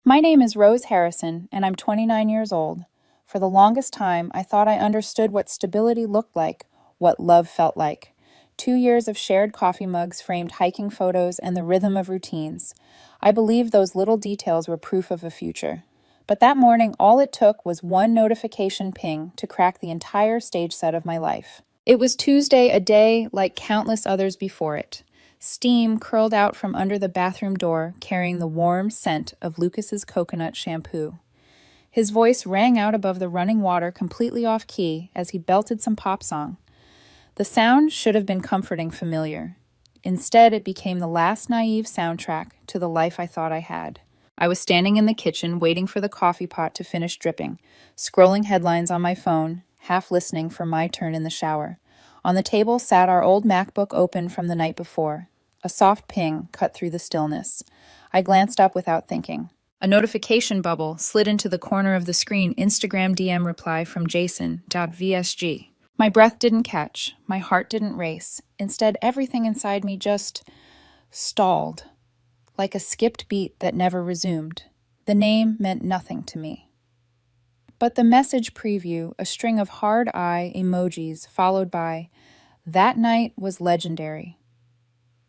My name is Rose Harrison, and I'm 29 years old. For the longest time, I thought I understood what stability looked like, what love felt like. 2 years of shared coffee mugs framed hiking photos and the rhythm of routines. I believed those little details were proof of a future. But that morning, all it took was one notification ping to crack the entire stage set of my life. It was Tuesday, a day like countless others before it. Steam curled out from under the bathroom door, carrying the warm scent of Lucas's coconut shampoo. His voice rang out above the running water completely off key as he belted some pop song. The sound should have been comforting familiar. Instead, it became the last naive soundtrack to the life I thought I had. I was standing in the kitchen waiting for the coffee pot to finish dripping, scrolling headlines on my phone, half listening for my turn in the shower. On the table sat our old MacBook open from the night before. A soft ping cut through the stillness. I glanced up without thinking. A notification bubble slid into the corner of the screen. Instagram DM reply from Jason.vsg. My breath didn't catch. My heart didn't race. Instead, everything inside me just stalled, like a skipped beat that never resumed. The name meant nothing to me. But the message preview, a string of hard eye emojis followed by, "That night was legendary.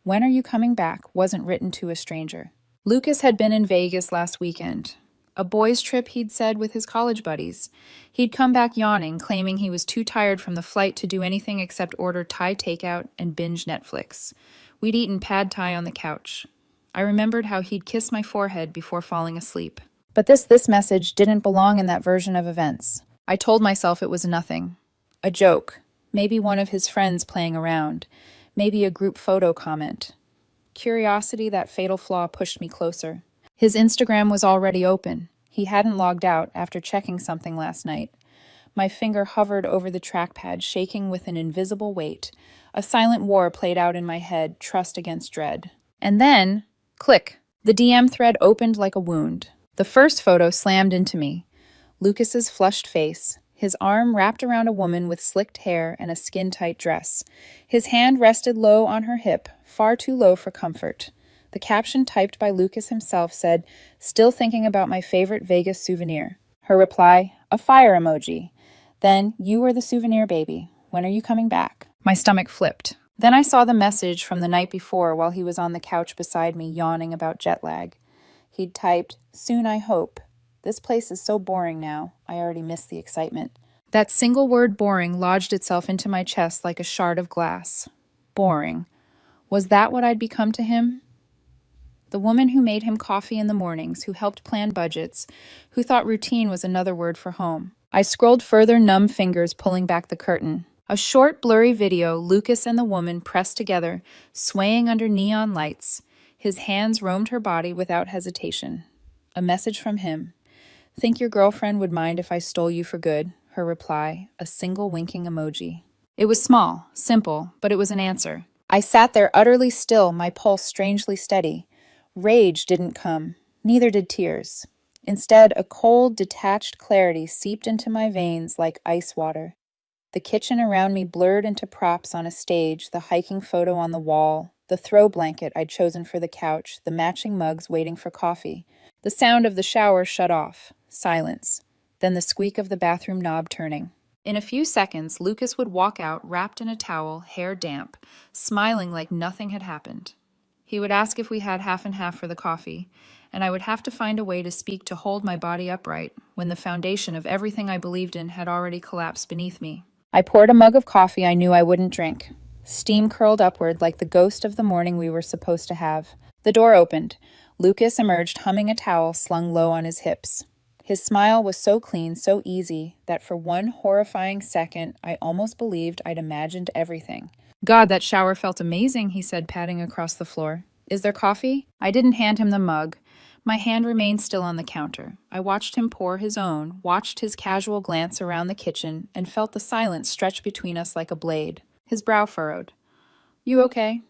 When are you coming back?" wasn't written to a stranger. Lucas had been in Vegas last weekend. A boys' trip, he'd said, with his college buddies. He'd come back yawning, claiming he was too tired from the flight to do anything except order Thai takeout and binge Netflix. We'd eaten pad Thai on the couch. I remembered how he'd kissed my forehead before falling asleep. But this message didn't belong in that version of events. I told myself it was nothing. A joke. Maybe one of his friends playing around. Maybe a group photo comment. Curiosity, that fatal flaw, pushed me closer. His Instagram was already open. He hadn't logged out after checking something last night. My finger hovered over the trackpad, shaking with an invisible weight. A silent war played out in my head, trust against dread. And then, click, the DM thread opened like a wound. The first photo slammed into me. Lucas's flushed face, his arm wrapped around a woman with slicked hair and a skin-tight dress. His hand rested low on her hip, far too low for comfort. The caption typed by Lucas himself said, "Still thinking about my favorite Vegas souvenir." Her reply, a fire emoji. Then, "You were the souvenir, baby. When are you coming back?" My stomach flipped. Then I saw the message from the night before while he was on the couch beside me, yawning about jet lag. He'd typed, "Soon I hope. This place is so boring now. I already miss the excitement." That single word, boring, lodged itself into my chest like a shard of glass. Boring. Was that what I'd become to him? The woman who made him coffee in the mornings, who helped plan budgets, who thought routine was another word for home. I scrolled further, numb fingers pulling back the curtain. A short, blurry video, Lucas and the woman pressed together, swaying under neon lights. His hands roamed her body without hesitation. A message from him. "Think your girlfriend would mind if I stole you for good?" Her reply, a single winking emoji. It was small, simple, but it was an answer. I sat there utterly still, my pulse strangely steady. Rage didn't come, neither did tears. Instead, a cold, detached clarity seeped into my veins like ice water. The kitchen around me blurred into props on a stage, the hiking photo on the wall, the throw blanket I'd chosen for the couch, the matching mugs waiting for coffee. The sound of the shower shut off. Silence. Then the squeak of the bathroom knob turning. In a few seconds, Lucas would walk out wrapped in a towel, hair damp, smiling like nothing had happened. He would ask if we had half and half for the coffee, and I would have to find a way to speak to hold my body upright when the foundation of everything I believed in had already collapsed beneath me. I poured a mug of coffee I knew I wouldn't drink. Steam curled upward like the ghost of the morning we were supposed to have. The door opened. Lucas emerged humming a towel slung low on his hips. His smile was so clean, so easy, that for one horrifying second, I almost believed I'd imagined everything. "God, that shower felt amazing," he said, patting across the floor. "Is there coffee?" I didn't hand him the mug. My hand remained still on the counter. I watched him pour his own, watched his casual glance around the kitchen, and felt the silence stretch between us like a blade. His brow furrowed. "You okay?"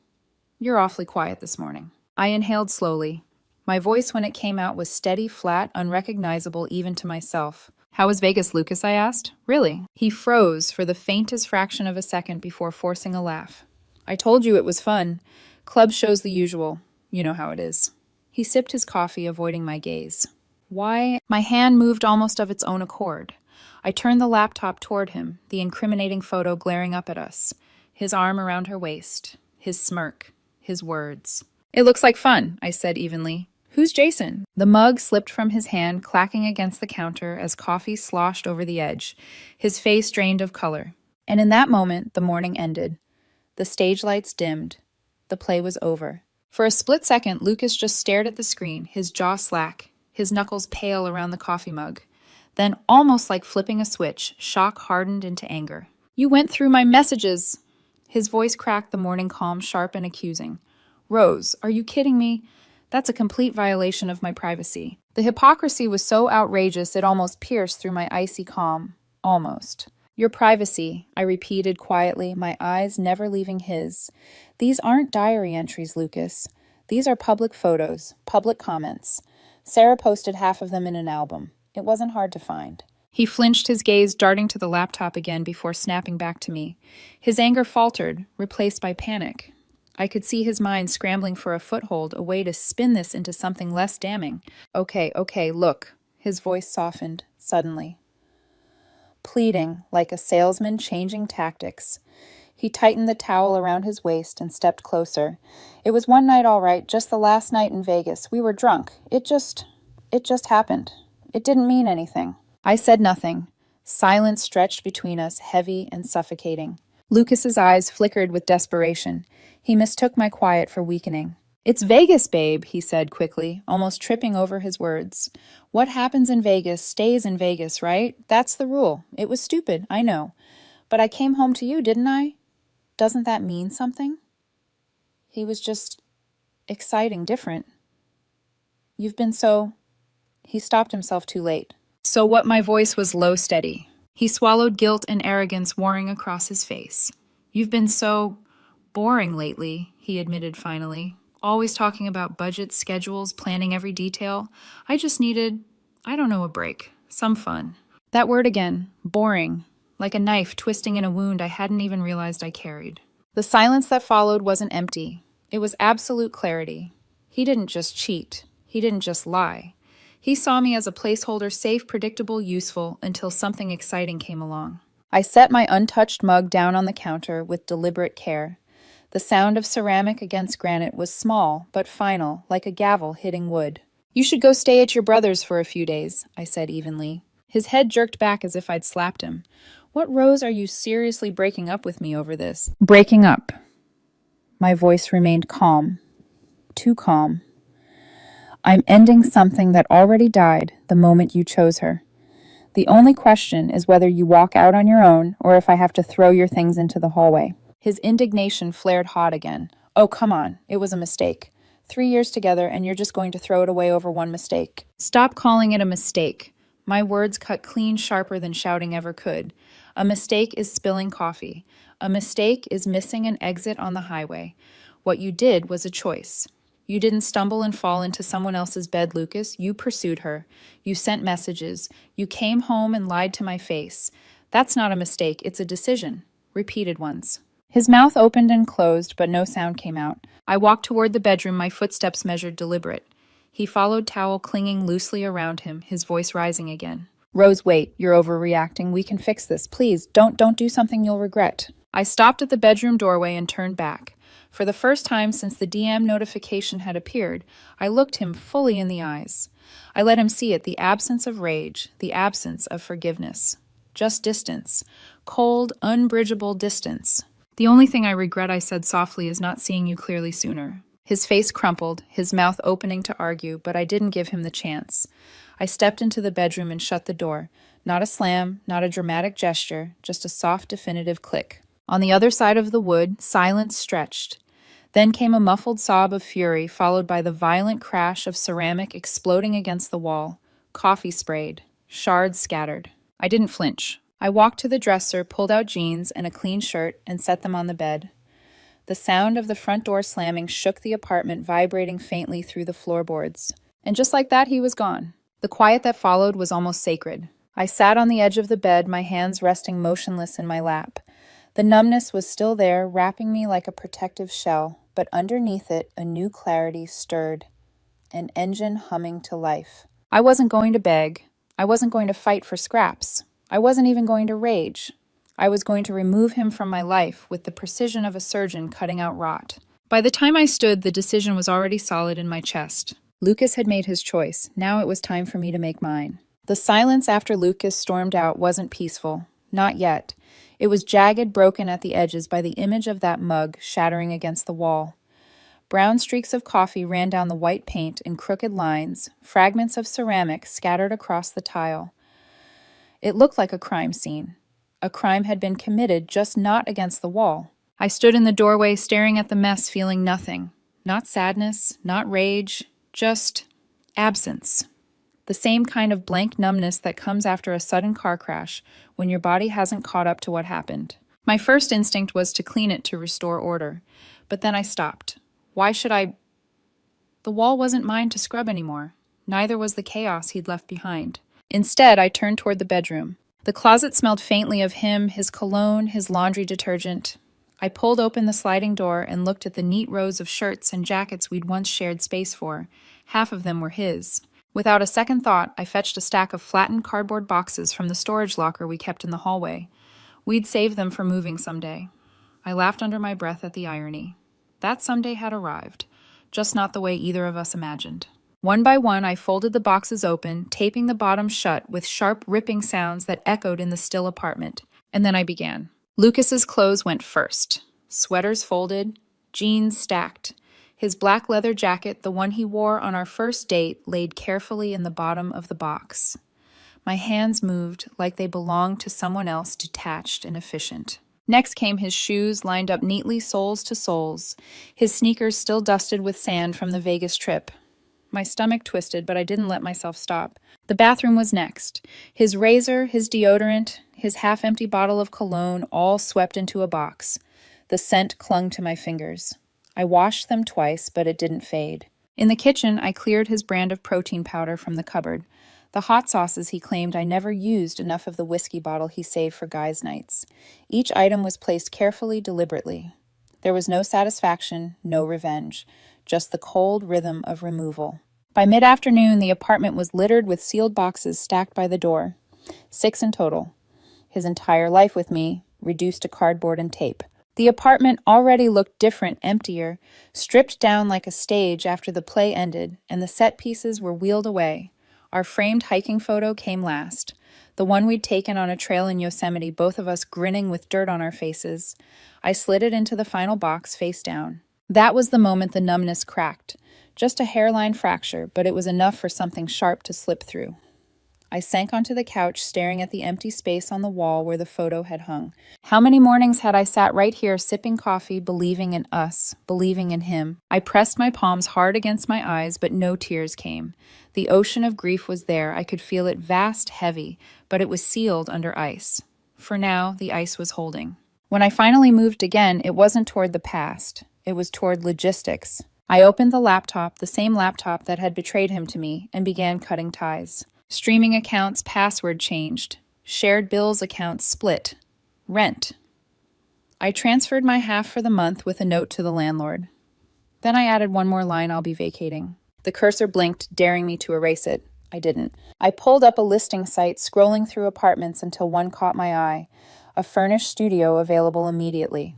"You're awfully quiet this morning." I inhaled slowly. My voice, when it came out, was steady, flat, unrecognizable even to myself. "How was Vegas, Lucas?" I asked. "Really?" He froze for the faintest fraction of a second before forcing a laugh. "I told you it was fun. Club shows the usual. You know how it is." He sipped his coffee, avoiding my gaze. Why? My hand moved almost of its own accord. I turned the laptop toward him, the incriminating photo glaring up at us. His arm around her waist. His smirk. His words. It looks like fun, I said evenly. Who's Jason? The mug slipped from his hand, clacking against the counter as coffee sloshed over the edge. His face drained of color. And in that moment, the morning ended. The stage lights dimmed. The play was over. For a split second, Lucas just stared at the screen, his jaw slack, his knuckles pale around the coffee mug. Then, almost like flipping a switch, shock hardened into anger. You went through my messages! His voice cracked the morning calm, sharp and accusing. Rose, are you kidding me? That's a complete violation of my privacy. The hypocrisy was so outrageous it almost pierced through my icy calm. Almost. Your privacy, I repeated quietly, my eyes never leaving his. These aren't diary entries, Lucas. These are public photos, public comments. Sarah posted half of them in an album. It wasn't hard to find. He flinched, his gaze darting to the laptop again before snapping back to me. His anger faltered, replaced by panic. I could see his mind scrambling for a foothold, a way to spin this into something less damning. Okay, look. His voice softened, suddenly. Pleading, like a salesman changing tactics. He tightened the towel around his waist and stepped closer. It was one night, all right, just the last night in Vegas. We were drunk. It just happened. It didn't mean anything. I said nothing. Silence stretched between us, heavy and suffocating. Lucas's eyes flickered with desperation. He mistook my quiet for weakening. It's Vegas, babe, he said quickly, almost tripping over his words. What happens in Vegas stays in Vegas, right? That's the rule. It was stupid, I know. But I came home to you, didn't I? Doesn't that mean something? He was just exciting, different. You've been so... He stopped himself too late. So what? My voice was low, steady. He swallowed, guilt and arrogance warring across his face. You've been so boring lately, he admitted finally. Always talking about budgets, schedules, planning every detail. I just needed, a break. Some fun. That word again, boring. Like a knife twisting in a wound I hadn't even realized I carried. The silence that followed wasn't empty. It was absolute clarity. He didn't just cheat. He didn't just lie. He saw me as a placeholder, safe, predictable, useful, until something exciting came along. I set my untouched mug down on the counter with deliberate care. The sound of ceramic against granite was small, but final, like a gavel hitting wood. You should go stay at your brother's for a few days, I said evenly. His head jerked back as if I'd slapped him. What, Rose, are you seriously breaking up with me over this? Breaking up. My voice remained calm. Too calm. I'm ending something that already died the moment you chose her. The only question is whether you walk out on your own or if I have to throw your things into the hallway. His indignation flared hot again. Oh, come on. It was a mistake. 3 years together and you're just going to throw it away over one mistake. Stop calling it a mistake. My words cut clean, sharper than shouting ever could. A mistake is spilling coffee. A mistake is missing an exit on the highway. What you did was a choice. You didn't stumble and fall into someone else's bed, Lucas. You pursued her. You sent messages. You came home and lied to my face. That's not a mistake. It's a decision. Repeated ones. His mouth opened and closed, but no sound came out. I walked toward the bedroom, my footsteps measured, deliberate. He followed, towel clinging loosely around him, his voice rising again. Rose, wait. You're overreacting. We can fix this. Please, don't do something you'll regret. I stopped at the bedroom doorway and turned back. For the first time since the DM notification had appeared, I looked him fully in the eyes. I let him see it, the absence of rage, the absence of forgiveness. Just distance. Cold, unbridgeable distance. The only thing I regret, I said softly, is not seeing you clearly sooner. His face crumpled, his mouth opening to argue, but I didn't give him the chance. I stepped into the bedroom and shut the door. Not a slam, not a dramatic gesture, just a soft, definitive click. On the other side of the wood, silence stretched. Then came a muffled sob of fury, followed by the violent crash of ceramic exploding against the wall. Coffee sprayed. Shards scattered. I didn't flinch. I walked to the dresser, pulled out jeans and a clean shirt, and set them on the bed. The sound of the front door slamming shook the apartment, vibrating faintly through the floorboards. And just like that, he was gone. The quiet that followed was almost sacred. I sat on the edge of the bed, my hands resting motionless in my lap. The numbness was still there, wrapping me like a protective shell, but underneath it, a new clarity stirred. An engine humming to life. I wasn't going to beg. I wasn't going to fight for scraps. I wasn't even going to rage. I was going to remove him from my life with the precision of a surgeon cutting out rot. By the time I stood, the decision was already solid in my chest. Lucas had made his choice. Now it was time for me to make mine. The silence after Lucas stormed out wasn't peaceful. Not yet. It was jagged, broken at the edges by the image of that mug shattering against the wall. Brown streaks of coffee ran down the white paint in crooked lines, fragments of ceramic scattered across the tile. It looked like a crime scene. A crime had been committed, just not against the wall. I stood in the doorway staring at the mess, feeling nothing. Not sadness, not rage, just absence. The same kind of blank numbness that comes after a sudden car crash when your body hasn't caught up to what happened. My first instinct was to clean it to restore order, but then I stopped. Why should I? The wall wasn't mine to scrub anymore. Neither was the chaos he'd left behind. Instead, I turned toward the bedroom. The closet smelled faintly of him, his cologne, his laundry detergent. I pulled open the sliding door and looked at the neat rows of shirts and jackets we'd once shared space for. Half of them were his. Without a second thought, I fetched a stack of flattened cardboard boxes from the storage locker we kept in the hallway. We'd save them for moving someday. I laughed under my breath at the irony. That someday had arrived, just not the way either of us imagined. One by one, I folded the boxes open, taping the bottom shut with sharp ripping sounds that echoed in the still apartment. And then I began. Lucas's clothes went first. Sweaters folded, jeans stacked. His black leather jacket, the one he wore on our first date, laid carefully in the bottom of the box. My hands moved like they belonged to someone else, detached and efficient. Next came his shoes, lined up neatly soles to soles, his sneakers still dusted with sand from the Vegas trip. My stomach twisted, but I didn't let myself stop. The bathroom was next. His razor, his deodorant, his half-empty bottle of cologne, all swept into a box. The scent clung to my fingers. I washed them twice, but it didn't fade. In the kitchen, I cleared his brand of protein powder from the cupboard. The hot sauces he claimed I never used enough of the whiskey bottle he saved for guys' nights. Each item was placed carefully, deliberately. There was no satisfaction, no revenge, just the cold rhythm of removal. By mid-afternoon, the apartment was littered with sealed boxes stacked by the door. 6 in total. His entire life with me, reduced to cardboard and tape. The apartment already looked different, emptier, stripped down like a stage after the play ended, and the set pieces were wheeled away. Our framed hiking photo came last, the one we'd taken on a trail in Yosemite, both of us grinning with dirt on our faces. I slid it into the final box, face down. That was the moment the numbness cracked. Just a hairline fracture, but it was enough for something sharp to slip through. I sank onto the couch, staring at the empty space on the wall where the photo had hung. How many mornings had I sat right here, sipping coffee, believing in us, believing in him? I pressed my palms hard against my eyes, but no tears came. The ocean of grief was there. I could feel it vast, heavy, but it was sealed under ice. For now, the ice was holding. When I finally moved again, it wasn't toward the past. It was toward logistics. I opened the laptop, the same laptop that had betrayed him to me, and began cutting ties. Streaming accounts password changed. Shared bills accounts split. Rent. I transferred my half for the month with a note to the landlord. Then I added one more line: I'll be vacating. The cursor blinked, daring me to erase it. I didn't. I pulled up a listing site, scrolling through apartments until one caught my eye. A furnished studio available immediately.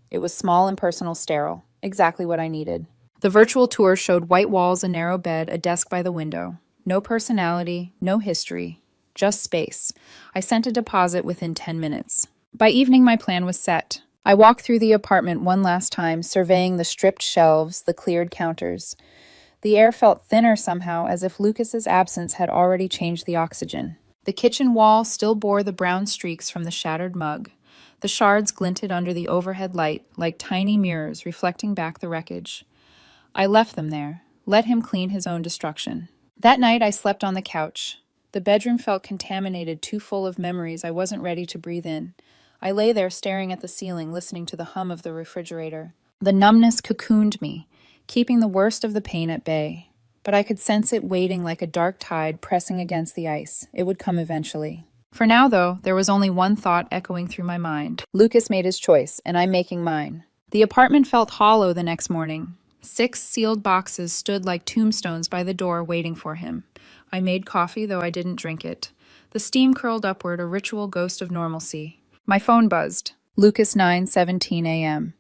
It was small and personal, sterile. Exactly what I needed. The virtual tour showed white walls, a narrow bed, a desk by the window. No personality, no history, just space. I sent a deposit within 10 minutes. By evening, my plan was set. I walked through the apartment one last time, surveying the stripped shelves, the cleared counters. The air felt thinner somehow, as if Lucas's absence had already changed the oxygen. The kitchen wall still bore the brown streaks from the shattered mug. The shards glinted under the overhead light, like tiny mirrors reflecting back the wreckage. I left them there, let him clean his own destruction. That night, I slept on the couch. The bedroom felt contaminated, too full of memories I wasn't ready to breathe in. I lay there staring at the ceiling, listening to the hum of the refrigerator. The numbness cocooned me, keeping the worst of the pain at bay. But I could sense it waiting like a dark tide pressing against the ice. It would come eventually. For now, though, there was only one thought echoing through my mind. Lucas made his choice, and I'm making mine. The apartment felt hollow the next morning. 6 sealed boxes stood like tombstones by the door waiting for him. I made coffee, though I didn't drink it. The steam curled upward, a ritual ghost of normalcy. My phone buzzed. Lucas 9:17 a.m.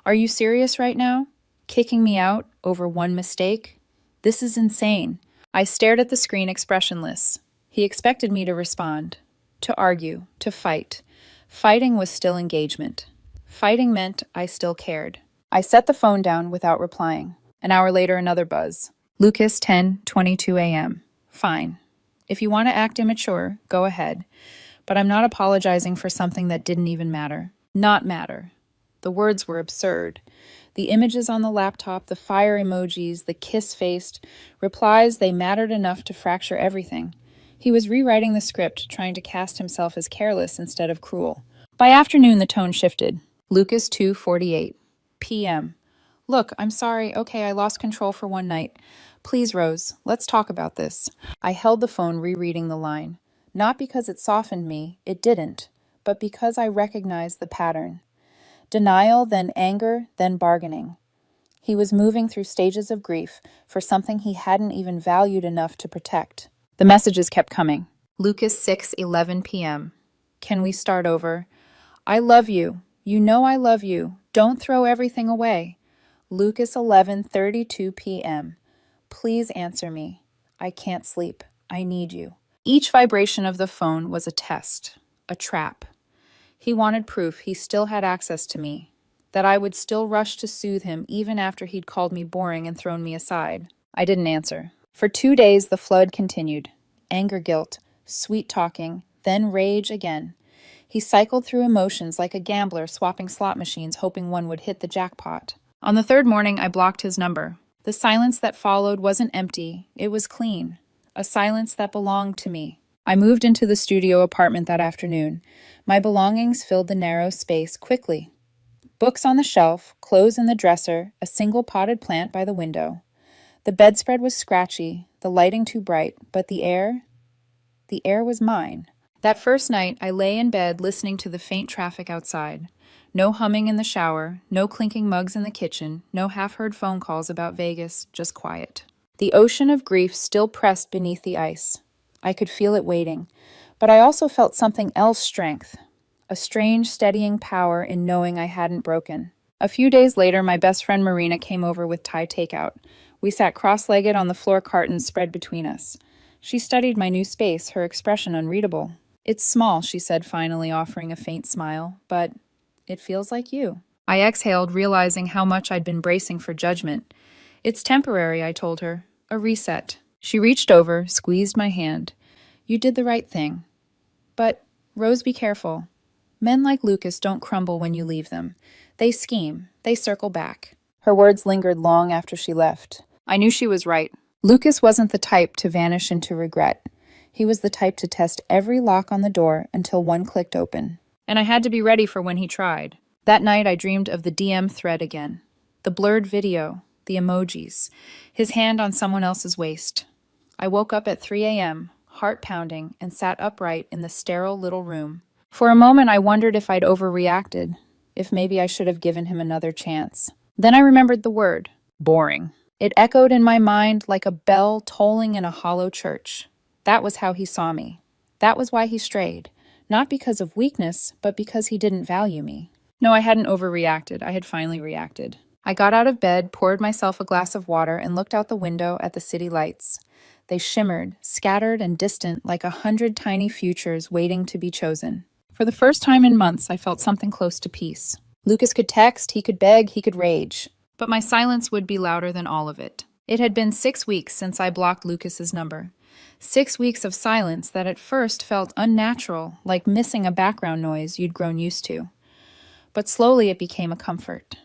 Are you serious right now? Kicking me out over one mistake? This is insane. I stared at the screen expressionless. He expected me to respond, to argue, to fight. Fighting was still engagement. Fighting meant I still cared. I set the phone down without replying. An hour later, another buzz. Lucas 10:22 a.m. Fine. If you want to act immature, go ahead. But I'm not apologizing for something that didn't even matter. Not matter. The words were absurd. The images on the laptop, the fire emojis, the kiss-faced replies, they mattered enough to fracture everything. He was rewriting the script, trying to cast himself as careless instead of cruel. By afternoon, the tone shifted. Lucas 2:48 p.m. Look, I'm sorry. Okay, I lost control for one night. Please, Rose, let's talk about this. I held the phone, rereading the line. Not because it softened me, it didn't, but because I recognized the pattern. Denial, then anger, then bargaining. He was moving through stages of grief for something he hadn't even valued enough to protect. The messages kept coming. Lucas 6:11 p.m. Can we start over? I love you. You know I love you. Don't throw everything away. Lucas 11:32 p.m. Please answer me. I can't sleep. I need you. Each vibration of the phone was a test, a trap. He wanted proof he still had access to me, that I would still rush to soothe him even after he'd called me boring and thrown me aside. I didn't answer. For 2 days, the flood continued. Anger, guilt, sweet talking, then rage again. He cycled through emotions like a gambler swapping slot machines hoping one would hit the jackpot. On the third morning, I blocked his number. The silence that followed wasn't empty, it was clean. A silence that belonged to me. I moved into the studio apartment that afternoon. My belongings filled the narrow space quickly. Books on the shelf, clothes in the dresser, a single potted plant by the window. The bedspread was scratchy, the lighting too bright, but the air was mine. That first night, I lay in bed listening to the faint traffic outside. No humming in the shower, no clinking mugs in the kitchen, no half-heard phone calls about Vegas, just quiet. The ocean of grief still pressed beneath the ice. I could feel it waiting, but I also felt something else strength, a strange steadying power in knowing I hadn't broken. A few days later, my best friend Marina came over with Thai takeout. We sat cross-legged on the floor, cartons spread between us. She studied my new space, her expression unreadable. It's small, she said, finally offering a faint smile, but it feels like you. I exhaled, realizing how much I'd been bracing for judgment. It's temporary, I told her. A reset. She reached over, squeezed my hand. You did the right thing. But, Rose, be careful. Men like Lucas don't crumble when you leave them. They scheme. They circle back. Her words lingered long after she left. I knew she was right. Lucas wasn't the type to vanish into regret. He was the type to test every lock on the door until one clicked open. And I had to be ready for when he tried. That night, I dreamed of the DM thread again. The blurred video, the emojis, his hand on someone else's waist. I woke up at 3 a.m., heart pounding, and sat upright in the sterile little room. For a moment, I wondered if I'd overreacted, if maybe I should have given him another chance. Then I remembered the word, boring. It echoed in my mind like a bell tolling in a hollow church. That was how he saw me. That was why he strayed. Not because of weakness, but because he didn't value me. No, I hadn't overreacted. I had finally reacted. I got out of bed, poured myself a glass of water, and looked out the window at the city lights. They shimmered, scattered and distant like 100 tiny futures waiting to be chosen. For the first time in months, I felt something close to peace. Lucas could text, he could beg, he could rage. But my silence would be louder than all of it. It had been 6 weeks since I blocked Lucas's number. 6 weeks of silence that at first felt unnatural, like missing a background noise you'd grown used to. But slowly it became a comfort.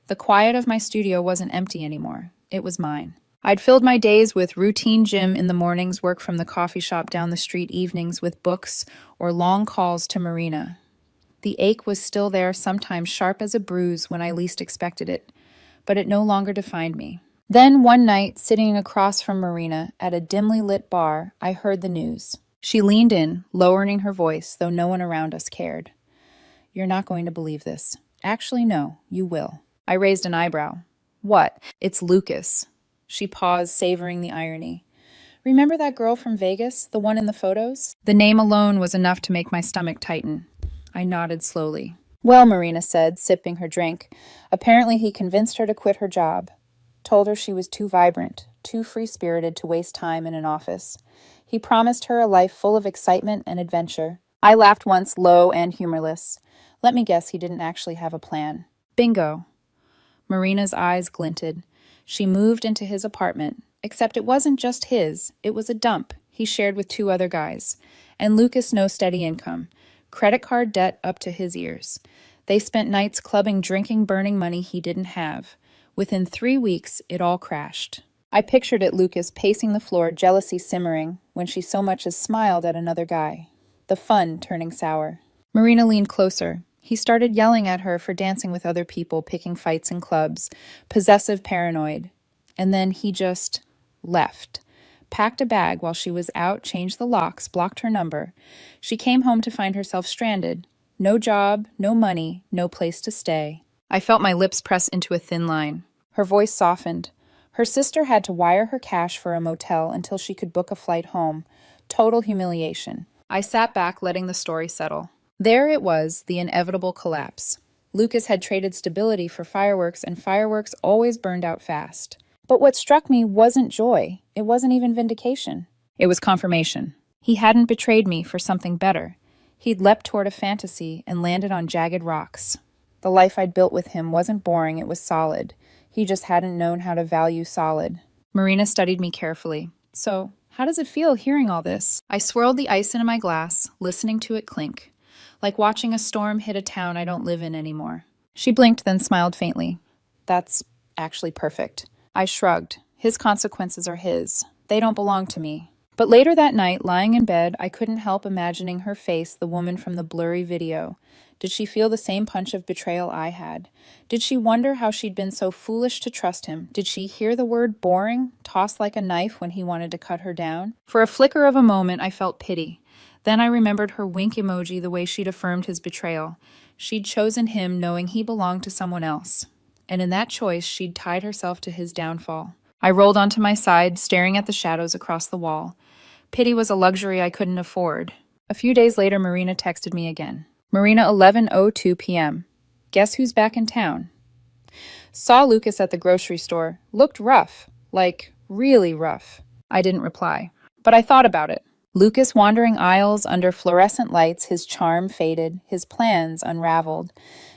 The quiet of my studio wasn't empty anymore. It was mine. I'd filled my days with routine gym in the mornings, work from the coffee shop down the street evenings with books, or long calls to Marina. The ache was still there, sometimes sharp as a bruise when I least expected it, but it no longer defined me. Then one night, sitting across from Marina at a dimly lit bar, I heard the news. She leaned in, lowering her voice, though no one around us cared. You're not going to believe this. Actually, no, you will. I raised an eyebrow. What? It's Lucas. She paused, savoring the irony. Remember that girl from Vegas, the one in the photos? The name alone was enough to make my stomach tighten. I nodded slowly. Well, Marina said, sipping her drink. Apparently he convinced her to quit her job. Told her she was too vibrant, too free-spirited to waste time in an office. He promised her a life full of excitement and adventure. I laughed once, low and humorless. Let me guess he didn't actually have a plan. Bingo. Marina's eyes glinted. She moved into his apartment, except it wasn't just his. It was a dump he shared with 2 other guys. And Lucas no steady income. Credit card debt up to his ears. They spent nights clubbing, drinking, burning money he didn't have. Within 3 weeks, it all crashed. I pictured it Lucas pacing the floor, jealousy simmering, when she so much as smiled at another guy. The fun turning sour. Marina leaned closer. He started yelling at her for dancing with other people, picking fights in clubs, possessive, paranoid. And then he just left. Packed a bag while she was out, changed the locks, blocked her number. She came home to find herself stranded. No job, no money, no place to stay. I felt my lips press into a thin line. Her voice softened. Her sister had to wire her cash for a motel until she could book a flight home. Total humiliation. I sat back, letting the story settle. There it was, the inevitable collapse. Lucas had traded stability for fireworks, and fireworks always burned out fast. But what struck me wasn't joy. It wasn't even vindication. It was confirmation. He hadn't betrayed me for something better. He'd leapt toward a fantasy and landed on jagged rocks. The life I'd built with him wasn't boring, it was solid. He just hadn't known how to value solid. Marina studied me carefully. So, how does it feel hearing all this? I swirled the ice into my glass, listening to it clink. Like watching a storm hit a town I don't live in anymore. She blinked, then smiled faintly. That's actually perfect. I shrugged. His consequences are his. They don't belong to me. But later that night, lying in bed, I couldn't help imagining her face, the woman from the blurry video. Did she feel the same punch of betrayal I had? Did she wonder how she'd been so foolish to trust him? Did she hear the word boring, tossed like a knife when he wanted to cut her down? For a flicker of a moment, I felt pity. Then I remembered her wink emoji, the way she'd affirmed his betrayal. She'd chosen him knowing he belonged to someone else. And in that choice, she'd tied herself to his downfall. I rolled onto my side, staring at the shadows across the wall. Pity was a luxury I couldn't afford. A few days later, Marina texted me again. Marina, 11:02 p.m. Guess who's back in town? Saw Lucas at the grocery store. Looked rough. Like, really rough. I didn't reply. But I thought about it. Lucas wandering aisles under fluorescent lights, his charm faded, his plans unraveled.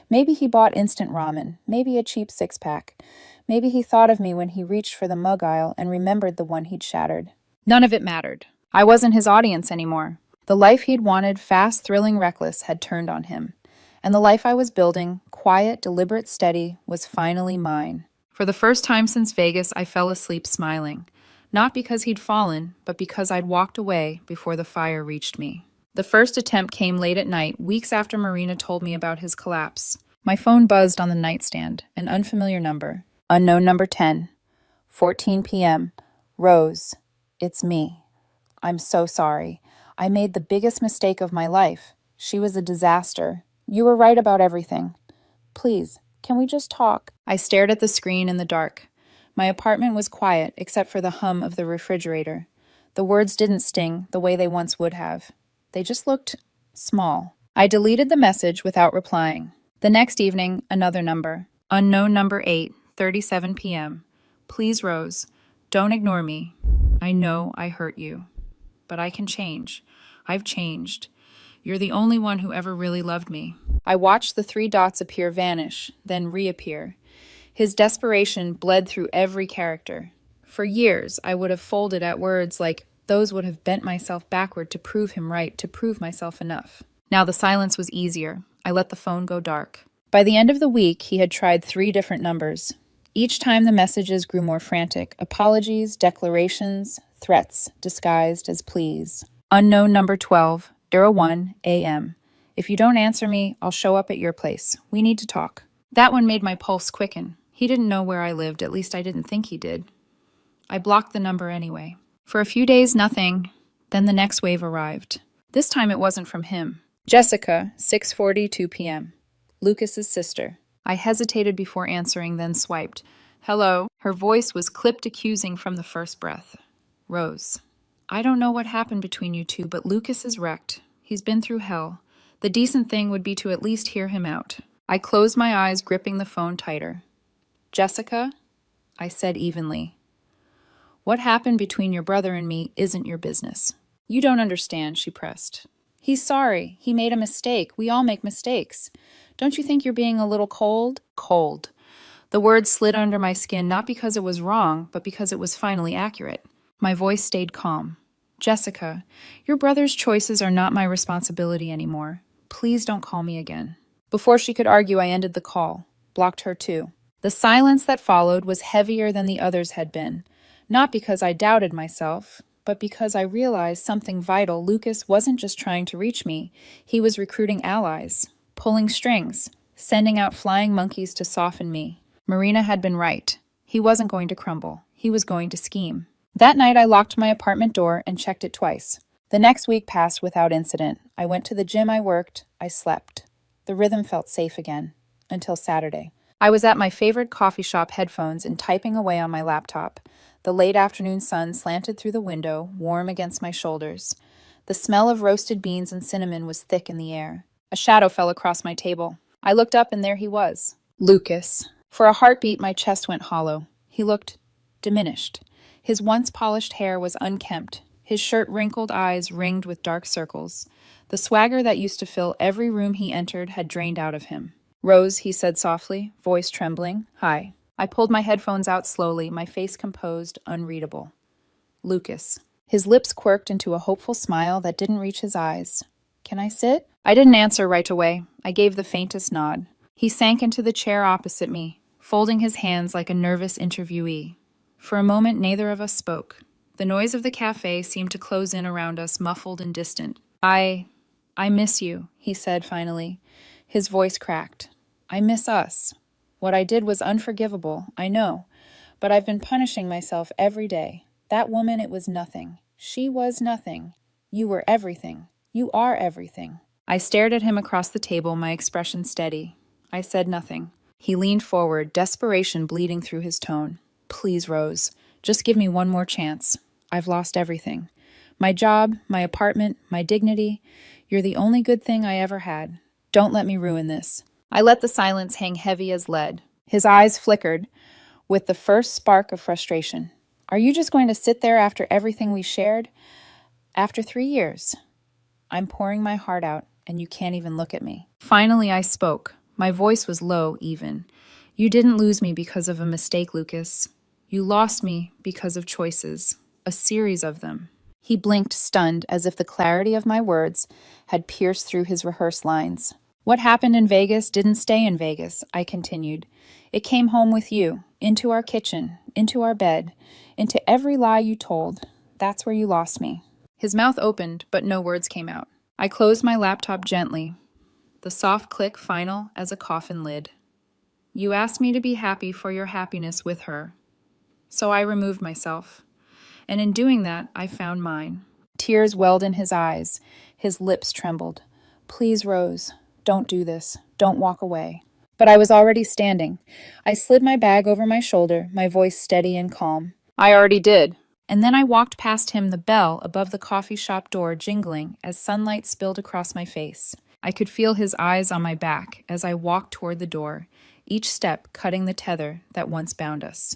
Maybe he bought instant ramen, maybe a cheap six-pack. Maybe he thought of me when he reached for the mug aisle and remembered the one he'd shattered. None of it mattered. I wasn't his audience anymore. The life he'd wanted, fast, thrilling, reckless, had turned on him. And the life I was building, quiet, deliberate, steady, was finally mine. For the first time since Vegas, I fell asleep smiling. Not because he'd fallen, but because I'd walked away before the fire reached me. The first attempt came late at night, weeks after Marina told me about his collapse. My phone buzzed on the nightstand, an unfamiliar number. Unknown number 10. 14 p.m. Rose, it's me. I'm so sorry. I made the biggest mistake of my life. She was a disaster. You were right about everything. Please, can we just talk? I stared at the screen in the dark. My apartment was quiet, except for the hum of the refrigerator. The words didn't sting the way they once would have. They just looked small. I deleted the message without replying. The next evening, another number. Unknown number 8, 37 p.m. Please, Rose, don't ignore me. I know I hurt you. But I can change. I've changed. You're the only one who ever really loved me. I watched the 3 dots appear, vanish, then reappear. His desperation bled through every character. For years, I would have folded at words like those would have bent myself backward to prove him right, to prove myself enough. Now the silence was easier. I let the phone go dark. By the end of the week, he had tried 3 different numbers. Each time the messages grew more frantic. Apologies, declarations, threats, disguised as pleas. Unknown number 12, 01 a.m. If you don't answer me, I'll show up at your place. We need to talk. That one made my pulse quicken. He didn't know where I lived, at least I didn't think he did. I blocked the number anyway. For a few days, nothing. Then the next wave arrived. This time it wasn't from him. Jessica, 6:42 p.m. Lucas's sister. I hesitated before answering, then swiped. Hello. Her voice was clipped accusing from the first breath. Rose, I don't know what happened between you two, but Lucas is wrecked. He's been through hell. The decent thing would be to at least hear him out. I closed my eyes, gripping the phone tighter. Jessica, I said evenly, what happened between your brother and me isn't your business. You don't understand, she pressed. He's sorry. He made a mistake. We all make mistakes. Don't you think you're being a little cold? Cold. The word slid under my skin, not because it was wrong, but because it was finally accurate. My voice stayed calm. Jessica, your brother's choices are not my responsibility anymore. Please don't call me again. Before she could argue, I ended the call. Blocked her too. The silence that followed was heavier than the others had been. Not because I doubted myself, but because I realized something vital. Lucas wasn't just trying to reach me. He was recruiting allies, pulling strings, sending out flying monkeys to soften me. Marina had been right. He wasn't going to crumble. He was going to scheme. That night, I locked my apartment door and checked it twice. The next week passed without incident. I went to the gym I worked. I slept. The rhythm felt safe again. Until Saturday. I was at my favorite coffee shop, headphones, and typing away on my laptop. The late afternoon sun slanted through the window, warm against my shoulders. The smell of roasted beans and cinnamon was thick in the air. A shadow fell across my table. I looked up and there he was. Lucas. For a heartbeat, my chest went hollow. He looked diminished. His once polished hair was unkempt, his shirt-wrinkled eyes ringed with dark circles. The swagger that used to fill every room he entered had drained out of him. Rose, he said softly, voice trembling. Hi. I pulled my headphones out slowly, my face composed, unreadable. Lucas. His lips quirked into a hopeful smile that didn't reach his eyes. Can I sit? I didn't answer right away. I gave the faintest nod. He sank into the chair opposite me, folding his hands like a nervous interviewee. For a moment, neither of us spoke. The noise of the cafe seemed to close in around us, muffled and distant. I miss you, he said finally. His voice cracked. I miss us. What I did was unforgivable, I know, but I've been punishing myself every day. That woman, it was nothing. She was nothing. You were everything. You are everything. I stared at him across the table, my expression steady. I said nothing. He leaned forward, desperation bleeding through his tone. Please, Rose, just give me one more chance. I've lost everything. My job, my apartment, my dignity. You're the only good thing I ever had. Don't let me ruin this. I let the silence hang heavy as lead. His eyes flickered with the first spark of frustration. Are you just going to sit there after everything we shared? After 3 years? I'm pouring my heart out, and you can't even look at me. Finally, I spoke. My voice was low, even. You didn't lose me because of a mistake, Lucas. You lost me because of choices. A series of them. He blinked, stunned, as if the clarity of my words had pierced through his rehearsed lines. What happened in Vegas didn't stay in Vegas, I continued. It came home with you, into our kitchen, into our bed, into every lie you told. That's where you lost me. His mouth opened, but no words came out. I closed my laptop gently, the soft click final as a coffin lid. You asked me to be happy for your happiness with her. So I removed myself. And in doing that, I found mine. Tears welled in his eyes. His lips trembled. Please, Rose, don't do this. Don't walk away. But I was already standing. I slid my bag over my shoulder, my voice steady and calm. I already did. And then I walked past him, the bell above the coffee shop door jingling as sunlight spilled across my face. I could feel his eyes on my back as I walked toward the door, each step cutting the tether that once bound us.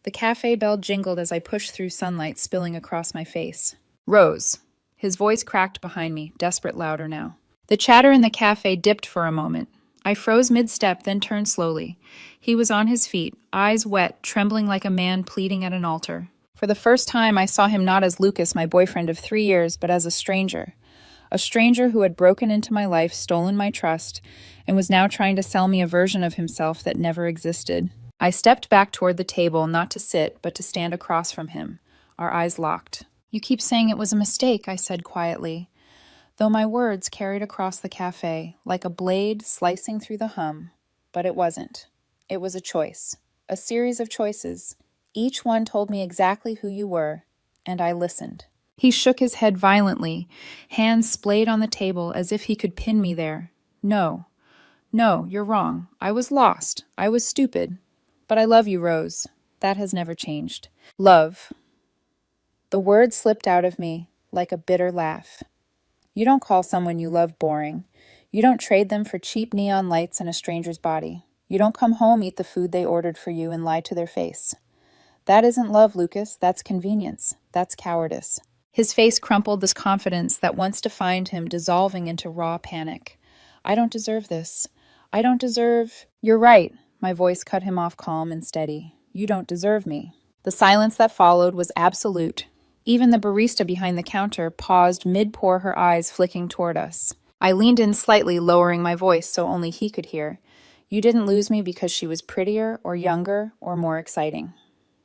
The cafe bell jingled as I pushed through sunlight spilling across my face. Rose. His voice cracked behind me, desperate louder now. The chatter in the cafe dipped for a moment. I froze mid-step, then turned slowly. He was on his feet, eyes wet, trembling like a man pleading at an altar. For the first time, I saw him not as Lucas, my boyfriend of 3 years, but as a stranger. A stranger who had broken into my life, stolen my trust, and was now trying to sell me a version of himself that never existed. I stepped back toward the table, not to sit, but to stand across from him, our eyes locked. You keep saying it was a mistake, I said quietly, though my words carried across the cafe like a blade slicing through the hum. But it wasn't. It was a choice, a series of choices. Each one told me exactly who you were, and I listened. He shook his head violently, hands splayed on the table as if he could pin me there. No, you're wrong. I was lost. I was stupid. But I love you, Rose. That has never changed. Love. The word slipped out of me like a bitter laugh. You don't call someone you love boring. You don't trade them for cheap neon lights in a stranger's body. You don't come home, eat the food they ordered for you, and lie to their face. That isn't love, Lucas. That's convenience. That's cowardice. His face crumpled, this confidence that once defined him dissolving into raw panic. I don't deserve this. I don't deserve... You're right. My voice cut him off calm and steady. You don't deserve me. The silence that followed was absolute. Even the barista behind the counter paused mid-pour, her eyes flicking toward us. I leaned in slightly, lowering my voice so only he could hear. You didn't lose me because she was prettier or younger or more exciting.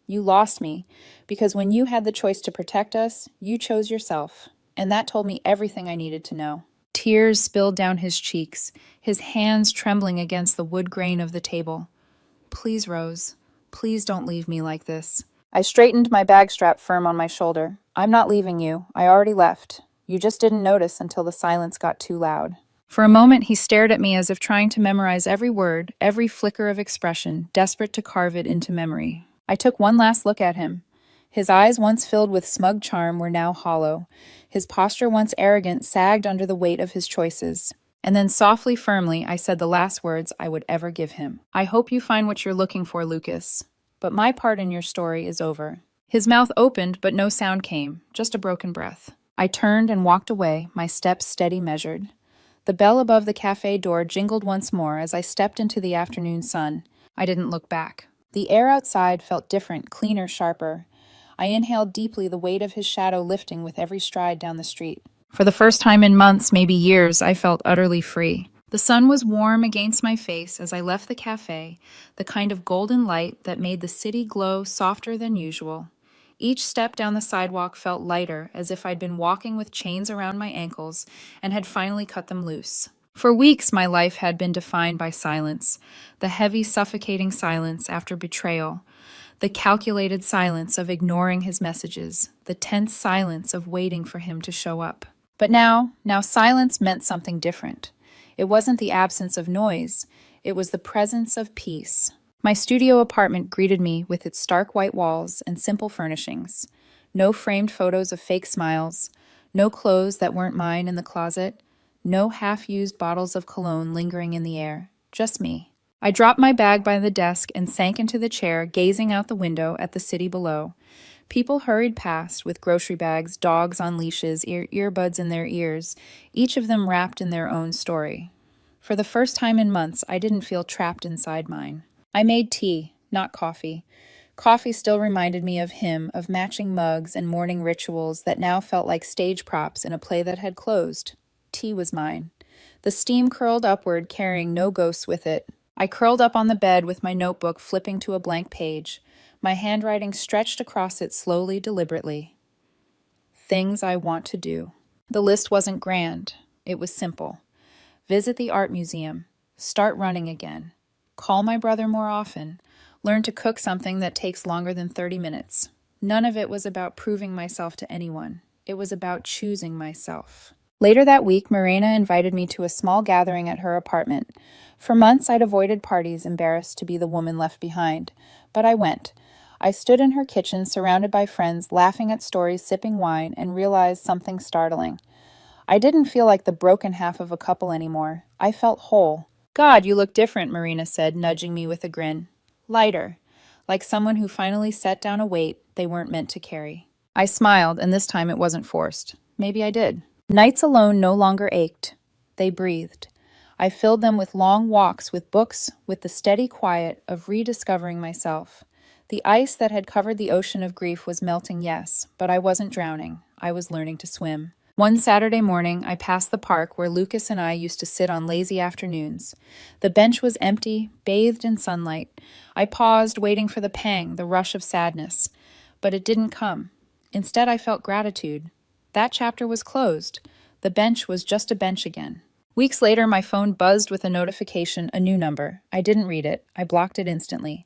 You lost me because when you had the choice to protect us, you chose yourself. And that told me everything I needed to know. Tears spilled down his cheeks, his hands trembling against the wood grain of the table. Please, Rose, please don't leave me like this. I straightened my bag strap firm on my shoulder. I'm not leaving you. I already left. You just didn't notice until the silence got too loud. For a moment, he stared at me as if trying to memorize every word, every flicker of expression, desperate to carve it into memory. I took one last look at him. His eyes, once filled with smug charm, were now hollow. His posture, once arrogant, sagged under the weight of his choices. And then softly, firmly, I said the last words I would ever give him. I hope you find what you're looking for, Lucas. But my part in your story is over. His mouth opened, but no sound came, just a broken breath. I turned and walked away, my steps steady measured. The bell above the cafe door jingled once more as I stepped into the afternoon sun. I didn't look back. The air outside felt different, cleaner, sharper. I inhaled deeply, the weight of his shadow lifting with every stride down the street. For the first time in months, maybe years, I felt utterly free. The sun was warm against my face as I left the cafe, the kind of golden light that made the city glow softer than usual. Each step down the sidewalk felt lighter, as if I'd been walking with chains around my ankles and had finally cut them loose. For weeks, my life had been defined by silence, the heavy, suffocating silence after betrayal, the calculated silence of ignoring his messages, the tense silence of waiting for him to show up. But now silence meant something different. It wasn't the absence of noise, it was the presence of peace. My studio apartment greeted me with its stark white walls and simple furnishings. No framed photos of fake smiles, no clothes that weren't mine in the closet, no half-used bottles of cologne lingering in the air. Just me. I dropped my bag by the desk and sank into the chair, gazing out the window at the city below. People hurried past with grocery bags, dogs on leashes, earbuds in their ears, each of them wrapped in their own story. For the first time in months, I didn't feel trapped inside mine. I made tea, not coffee. Coffee still reminded me of him, of matching mugs and morning rituals that now felt like stage props in a play that had closed. Tea was mine. The steam curled upward, carrying no ghosts with it. I curled up on the bed with my notebook flipping to a blank page, my handwriting stretched across it slowly, deliberately. Things I want to do. The list wasn't grand. It was simple. Visit the art museum. Start running again. Call my brother more often. Learn to cook something that takes longer than 30 minutes. None of it was about proving myself to anyone. It was about choosing myself. Later that week, Marina invited me to a small gathering at her apartment. For months, I'd avoided parties, embarrassed to be the woman left behind. But I went. I stood in her kitchen, surrounded by friends, laughing at stories, sipping wine, and realized something startling. I didn't feel like the broken half of a couple anymore. I felt whole. God, you look different, Marina said, nudging me with a grin. Lighter, like someone who finally set down a weight they weren't meant to carry. I smiled, and this time it wasn't forced. Maybe I did. Nights alone no longer ached. They breathed. I filled them with long walks, with books, with the steady quiet of rediscovering myself. The ice that had covered the ocean of grief was melting, yes, but I wasn't drowning. I was learning to swim. One Saturday morning, I passed the park where Lucas and I used to sit on lazy afternoons. The bench was empty, bathed in sunlight. I paused, waiting for the pang, the rush of sadness. But it didn't come. Instead, I felt gratitude. That chapter was closed. The bench was just a bench again. Weeks later, my phone buzzed with a notification, a new number. I didn't read it. I blocked it instantly.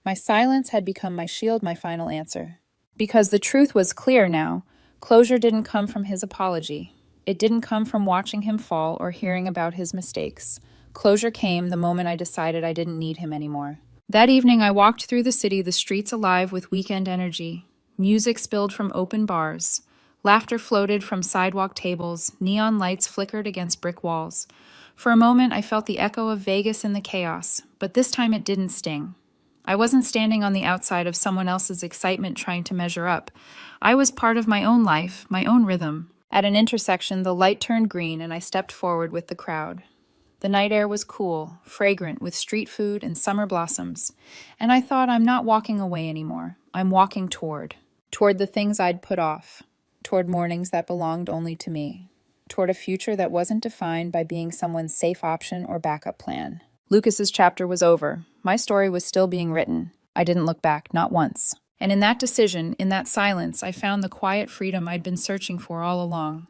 My silence had become my shield, my final answer. Because the truth was clear now. Closure didn't come from his apology. It didn't come from watching him fall or hearing about his mistakes. Closure came the moment I decided I didn't need him anymore. That evening, I walked through the city, the streets alive with weekend energy. Music spilled from open bars. Laughter floated from sidewalk tables. Neon lights flickered against brick walls. For a moment, I felt the echo of Vegas in the chaos, but this time it didn't sting. I wasn't standing on the outside of someone else's excitement trying to measure up. I was part of my own life, my own rhythm. At an intersection, the light turned green and I stepped forward with the crowd. The night air was cool, fragrant with street food and summer blossoms, and I thought, I'm not walking away anymore. I'm walking toward the things I'd put off, toward mornings that belonged only to me, toward a future that wasn't defined by being someone's safe option or backup plan. Lucas's chapter was over. My story was still being written. I didn't look back, not once. And in that decision, in that silence, I found the quiet freedom I'd been searching for all along.